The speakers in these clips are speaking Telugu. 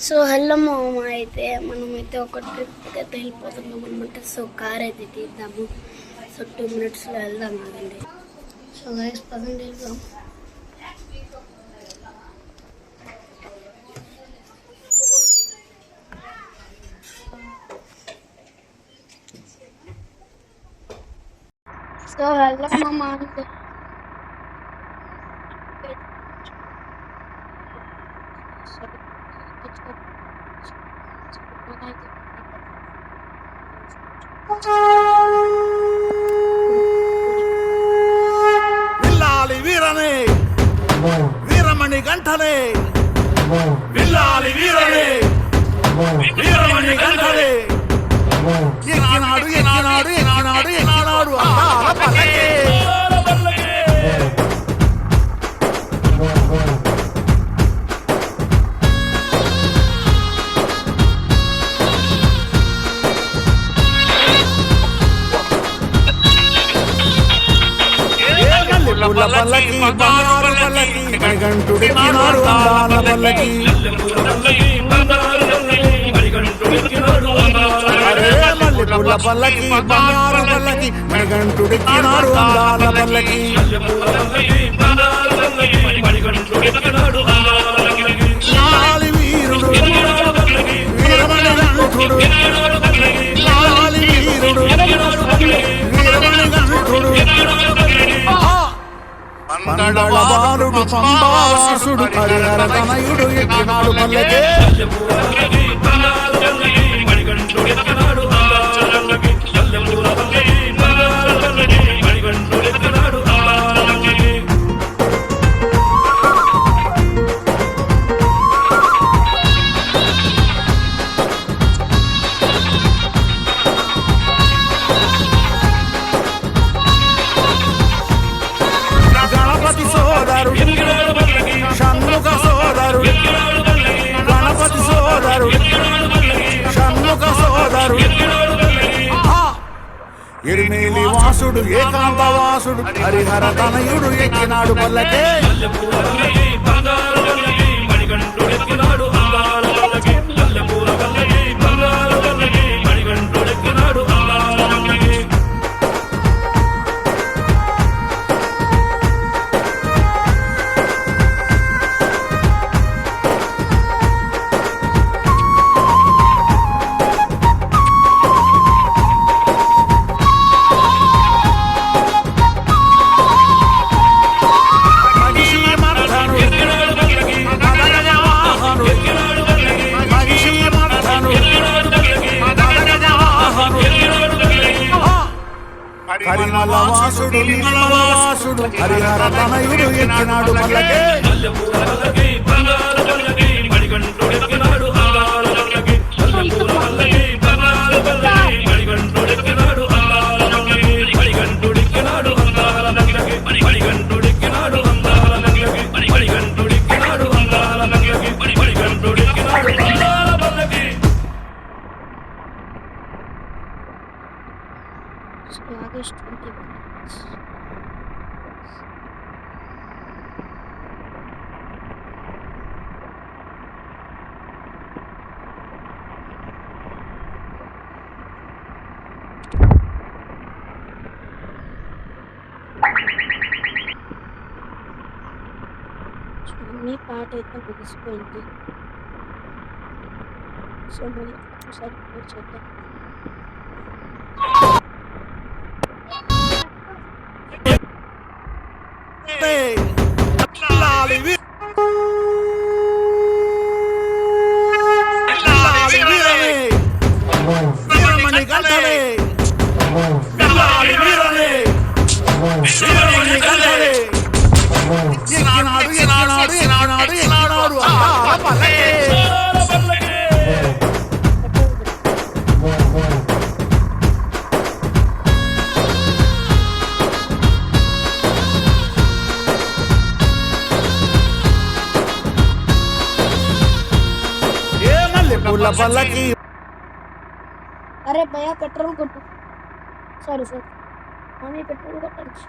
సో హలో మామ, అయితే మనమైతే ఒక ట్రిప్కి అయితే వెళ్ళిపోతున్నాం అనమాట. సో కార్ అయితే తీద్దాము. సో 2 మినిట్స్లో వెళ్దాం కదండి. సో గైస్ పదండి వెళ్దాం. సో హలో మామ అంటే విల్లాలి వీరనే వీరమణి గంటనే విల్లాలి వీరనే వీరమణి గంటనే ఎక్కినాడు ఎక్కినాడు ఎక్కినాడు ఎక్కినాడు అందాల పల్లకి పుల్ల పల్లకి బంగారు పల్లకి గంటుడికినాడు అందాల పల్లకి అరే మల్లి పుల్ల పల్లకి బంగారు పల్లకి గంటుడికినాడు అందాల పల్లకి లాలి వీరుడు వీరమణి గంటుడు లాలి వీరుడు వీరమణి గంటుడు మంగళవారుడు పంబావాసుడు హరిహర తనయుడు ఎక్కినాడు పల్లకే గణపతి సోదరుడు షణ్ముఖ సోదరుడు గణపతి సోదరుడు షణ్ముఖ సోదరుడు ఎరిమేలి వాసుడు ఏకాంత వాసుడు హరిహర తనయుడు ఎక్కినాడు పల్లకే పరిమళ వాసుడు నిర్మల వాసుడు హరిహర తనయుడు ఎక్కినాడు పల్లకే ఆగస్ట్ 20 minutes. అన్ని పాట అయితే ముగిసిపోయింది. సో మళ్ళీ ఒకసారి చేద్దాం. లాలి వీరనే వీరమణి గంటనే లాలి వీరనే వీరమణి గంటనే ఎక్కినాడు ఎక్కినాడు ఎక్కినాడు ఎక్కినాడు అందాల పల్లకి పుల్ల పల్లకి అరే భయ్యా పెట్రోల్ కొట్టు. సారీ సార్, ఆమె పెట్రోల్ కొట్టచ్చు.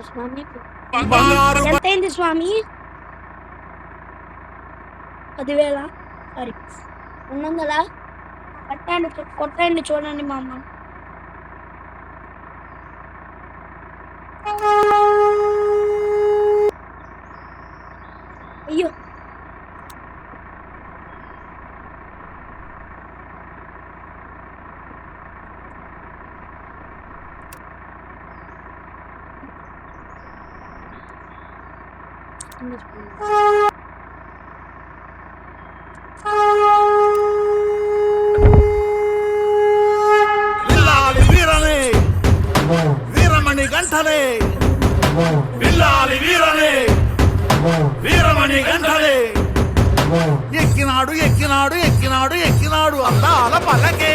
స్వామి బంగారు ఎంత అయింది స్వామి? 10,000 సారీ 200 కట్టండి, కొట్టండి చూడండి మా అమ్మ. అయ్యో విల్లాలి వీరనే వీరమణి గంటలే విల్లాలి వీరనే వీరమణి గంటలే ఎక్కినాడు ఎక్కినాడు ఎక్కినాడు ఎక్కినాడు అందాల పల్లకే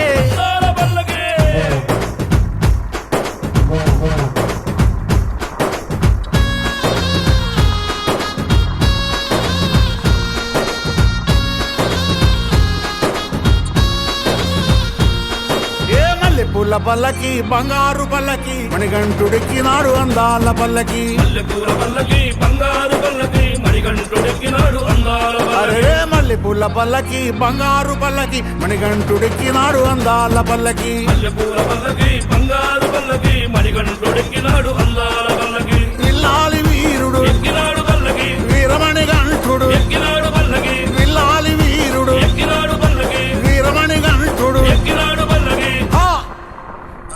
పూల పల్లకి బంగారు పల్లకి మణిగంటుడెక్కినాడు అందాల పల్లకి మల్లెపూల పల్లకి బంగారు పల్లకి మణికంఠుడెక్కినాడు అందాల అరే మల్లెపూల పల్లకి బంగారు పల్లకి మణిగంటుడెక్కినాడు అందాల పల్లకి మల్లెపూల పల్లకి బంగారు పల్లకి మణికంఠుడెక్కినాడు అందాల పల్లకి విల్లాలి వీరుడు ఎక్కినాడు పల్లకి వీరమణి గంటుడు ఎక్కినాడు పల్లకి విల్లాలి వీరుడు ఎక్కినాడు పల్లకి వీరమణి గంటుడు ఎక్కినాడు పల్లకి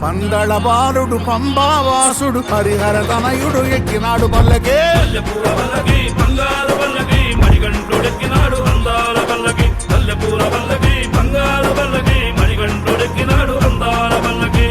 పందళ బాలుడు పంబావాసుడు హరిహర తనయుడు ఎక్కినాడు పల్లకే మల్లెపూల పల్లకి బంగారు పల్లకి మణికంఠుడెక్కినాడు అందాల పల్లకి మల్లెపూల పల్లకి బంగారు పల్లకి మణికంఠుడెక్కినాడు అందాల పల్లకి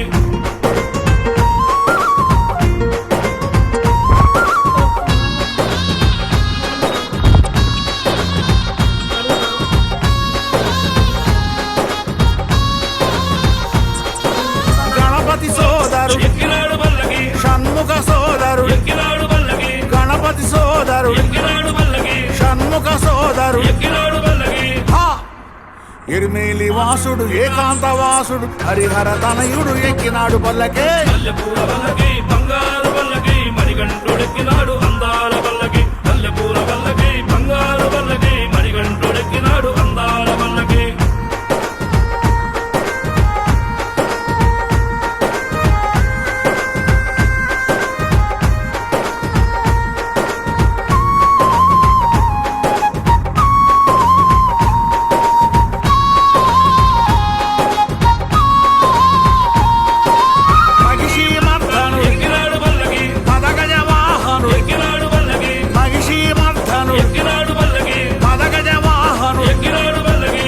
గణపతి సోదరు ఎక్కినాడు పల్లకి షణ్ముఖ సోదరు ఎక్కినాడు పల్లకి గణపతి సోదరు ఎక్కినాడు పల్లకి షణ్ముఖ సోదరు ఎక్కినాడు పల్లకి ఎరిమేలి వాసుడు ఏకాంత వాసుడు హరిహర తనయుడు ఎక్కినాడు పల్లకే మల్లెపూల పల్లకి బంగారు పల్లకి మణికంఠుడెక్కినాడు అందాల పల్లకి మల్లెపూల పల్లకి బంగారు పల్లకి మణికంఠుడెక్కినాడు అందాల పల్లకి మహిషి మర్ధను ఎక్కినాడు పల్లకి పదగజ వాహను ఎక్కినాడు పల్లకి మహిషి మర్ధను ఎక్కినాడు పల్లకి పదగజ వాహను ఎక్కినాడు పల్లకి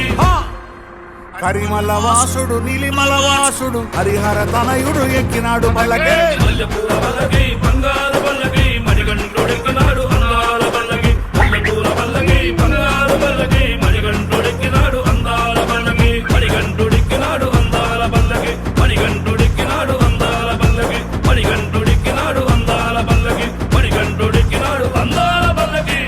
కరిమల వాసుడు నీలిమల వాసుడు హరిహర తనయుడు ఎక్కినాడు పల్లకే మల్లెపూల పల్లకి బంగారు పల్లకి మణికంఠుడెక్కినాడు అందాల పల్లకి మల్లెపూల పల్లకి బంగారు పల్లకి మణికంఠుడెక్కినాడు అందాల పల్లకి మణికంఠుడెక్కినాడు అందాల పల్లకి మణికంఠుడెక్కినాడు అందాల పల్లకి మణికంఠుడెక్కినాడు అందాల పల్లకి మణికంఠుడెక్కినాడు అందాల పల్లకి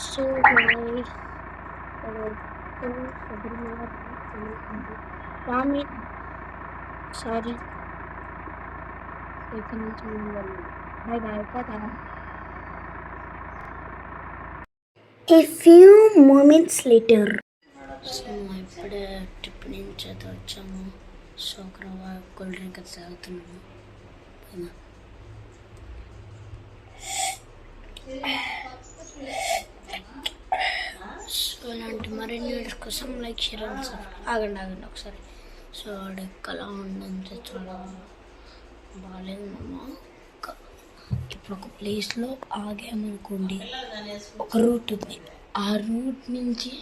సో guys, స్వామి సారీ ఇక్కడ నుంచి బాయ్ బాయ్ కదా. A few moments later. So ఇప్పుడే ట్రిప్ నుంచి అయితే వచ్చాము. సో అక్కడ కూల్ డ్రింక్ అయితే తాగుతున్నాము. సో ఇలాంటి మరిన్ని వీడియోస్ కోసం లైక్ షేర్ అండ్ ఆగండి ఒకసారి. సో అలా ఉందంటే చాలా బాగాలేదు మామ. ఇప్పుడు ఒక ప్లేస్లో ఆగామనుకోండి, ఒక రూట్ ఉంది, ఆ రూట్ నుంచి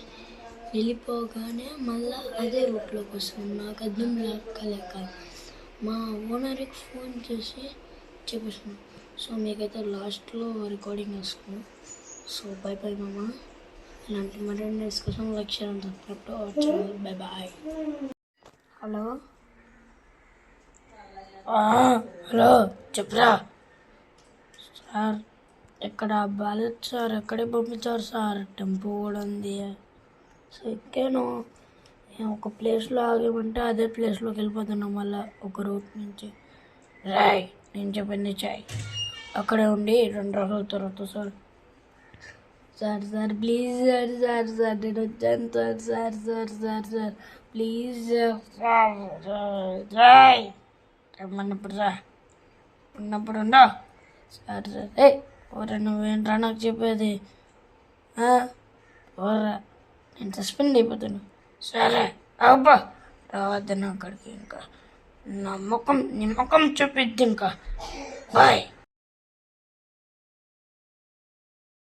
వెళ్ళిపోగానే మళ్ళీ అదే రూట్లోకి వస్తుంది. నాకు అర్థం లేక మా ఓనర్కి ఫోన్ చేసి చెప్పేస్తున్నాను. సో మీకైతే లాస్ట్లో రికార్డింగ్ వేసుకున్నాను. సో బై బై మామ. ఇలాంటి మరిన్ని డిస్కషన్ లెక్చర్ అంత బై బాయ్. హలో హలో చెప్పరా సార్? ఎక్కడ బాలేదు సార్, ఎక్కడే పంపించారు సార్? టెంపో కూడా ఉంది. సో ఎక్కాను, ఒక ప్లేస్లో ఆగేమంటే అదే ప్లేస్లోకి వెళ్ళిపోతున్నాం మళ్ళీ ఒక రూట్ నుంచి. రాయ్ నేను చెప్పింది చాయ్ అక్కడే ఉండి 2 రోజుల తర్వాత sir. Sir sir please sir, sir sir నేను వచ్చాను sir, sir sir sir sir please sir, రాయ్ రమ్మన్నప్పుడు రా, ఉన్నప్పుడు ఉండో సార్. సార్ ఓరా నువ్వేంట్రా నాకు చెప్పేది? ఓరా నేను సస్పెండ్ అయిపోతాను. సరే అబ్బా రావద్దు నా అక్కడికి, ఇంకా నమ్మకం నిమ్మకం చూపిద్ది ఇంకా. బాయ్.